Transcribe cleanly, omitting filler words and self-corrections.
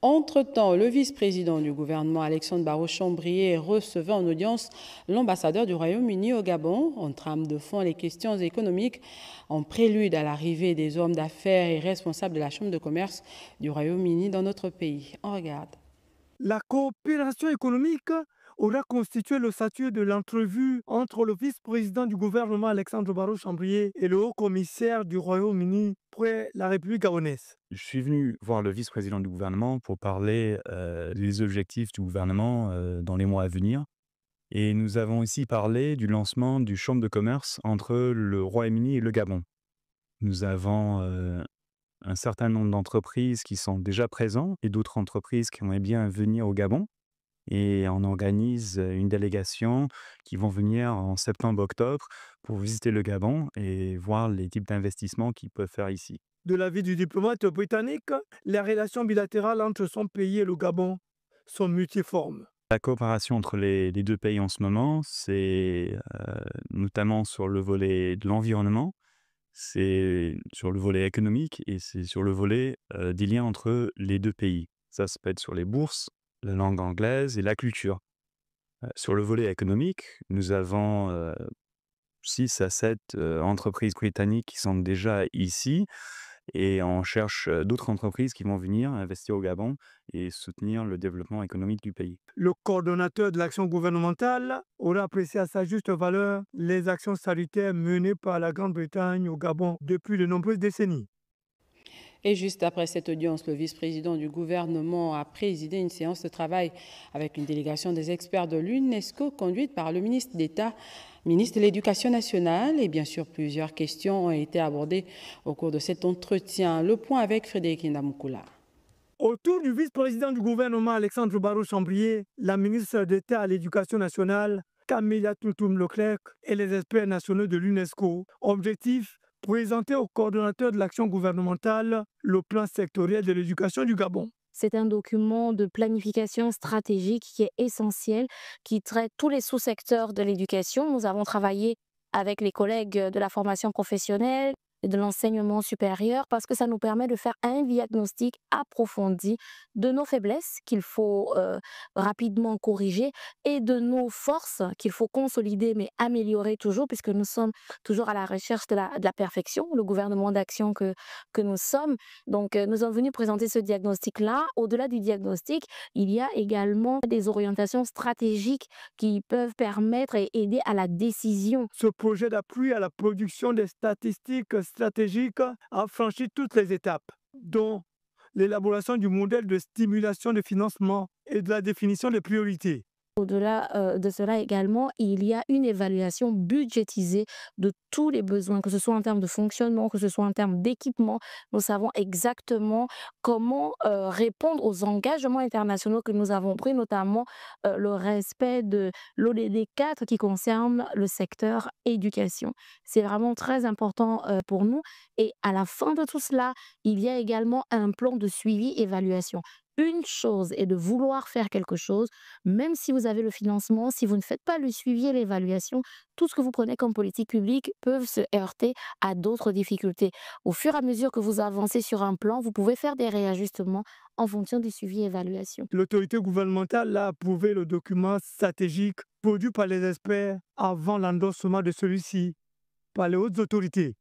Entre-temps, le vice-président du gouvernement, Alexandre Barrot-Chambrier, recevait en audience l'ambassadeur du Royaume-Uni au Gabon. En trame de fond, les questions économiques en prélude à l'arrivée des hommes d'affaires et responsables de la Chambre de commerce du Royaume-Uni dans notre pays. On regarde. La coopération économique aura constitué le statut de l'entrevue entre le vice-président du gouvernement Alexandre Barrot-Chambrier et le haut-commissaire du Royaume-Uni pour la République gabonaise. Je suis venu voir le vice-président du gouvernement pour parler des objectifs du gouvernement dans les mois à venir. Et nous avons aussi parlé du lancement du chambre de commerce entre le Royaume-Uni et le Gabon. Nous avons un certain nombre d'entreprises qui sont déjà présentes et d'autres entreprises qui aimeraient bien venir au Gabon. Et on organise une délégation qui vont venir en septembre-octobre pour visiter le Gabon et voir les types d'investissements qu'ils peuvent faire ici. De l'avis du diplomate britannique, les relations bilatérales entre son pays et le Gabon sont multiformes. La coopération entre les deux pays en ce moment, c'est notamment sur le volet de l'environnement, c'est sur le volet économique et c'est sur le volet des liens entre les deux pays. Ça peut être sur les bourses, la langue anglaise et la culture. Sur le volet économique, nous avons 6 à 7 entreprises britanniques qui sont déjà ici et on cherche d'autres entreprises qui vont venir investir au Gabon et soutenir le développement économique du pays. Le coordonnateur de l'action gouvernementale aura apprécié à sa juste valeur les actions salutaires menées par la Grande-Bretagne au Gabon depuis de nombreuses décennies. Et juste après cette audience, le vice-président du gouvernement a présidé une séance de travail avec une délégation des experts de l'UNESCO conduite par le ministre d'État, ministre de l'Éducation nationale. Et bien sûr, plusieurs questions ont été abordées au cours de cet entretien. Le point avec Frédéric Ndamukula. Autour du vice-président du gouvernement Alexandre Barrot-Chambrier, la ministre d'État à l'Éducation nationale, Camilla Toutoum-Leclerc et les experts nationaux de l'UNESCO. Objectif, présenter au coordonnateur de l'action gouvernementale le plan sectoriel de l'éducation du Gabon. C'est un document de planification stratégique qui est essentiel, qui traite tous les sous-secteurs de l'éducation. Nous avons travaillé avec les collègues de la formation professionnelle et de l'enseignement supérieur parce que ça nous permet de faire un diagnostic approfondi de nos faiblesses qu'il faut rapidement corriger et de nos forces qu'il faut consolider mais améliorer toujours puisque nous sommes toujours à la recherche de la perfection, le gouvernement d'action que nous sommes. Donc, nous sommes venus présenter ce diagnostic-là. Au-delà du diagnostic, il y a également des orientations stratégiques qui peuvent permettre et aider à la décision. Ce projet d'appui à la production des statistiques stratégiques a franchi toutes les étapes, dont l'élaboration du modèle de stimulation de financement et de la définition des priorités. Au-delà de cela également, il y a une évaluation budgétisée de tous les besoins, que ce soit en termes de fonctionnement, que ce soit en termes d'équipement. Nous savons exactement comment répondre aux engagements internationaux que nous avons pris, notamment le respect de l'ODD 4 qui concerne le secteur éducation. C'est vraiment très important pour nous. Et à la fin de tout cela, il y a également un plan de suivi-évaluation. Une chose est de vouloir faire quelque chose, même si vous avez le financement, si vous ne faites pas le suivi et l'évaluation, tout ce que vous prenez comme politique publique peut se heurter à d'autres difficultés. Au fur et à mesure que vous avancez sur un plan, vous pouvez faire des réajustements en fonction du suivi et évaluation. L'autorité gouvernementale a approuvé le document stratégique produit par les experts avant l'endossement de celui-ci par les hautes autorités.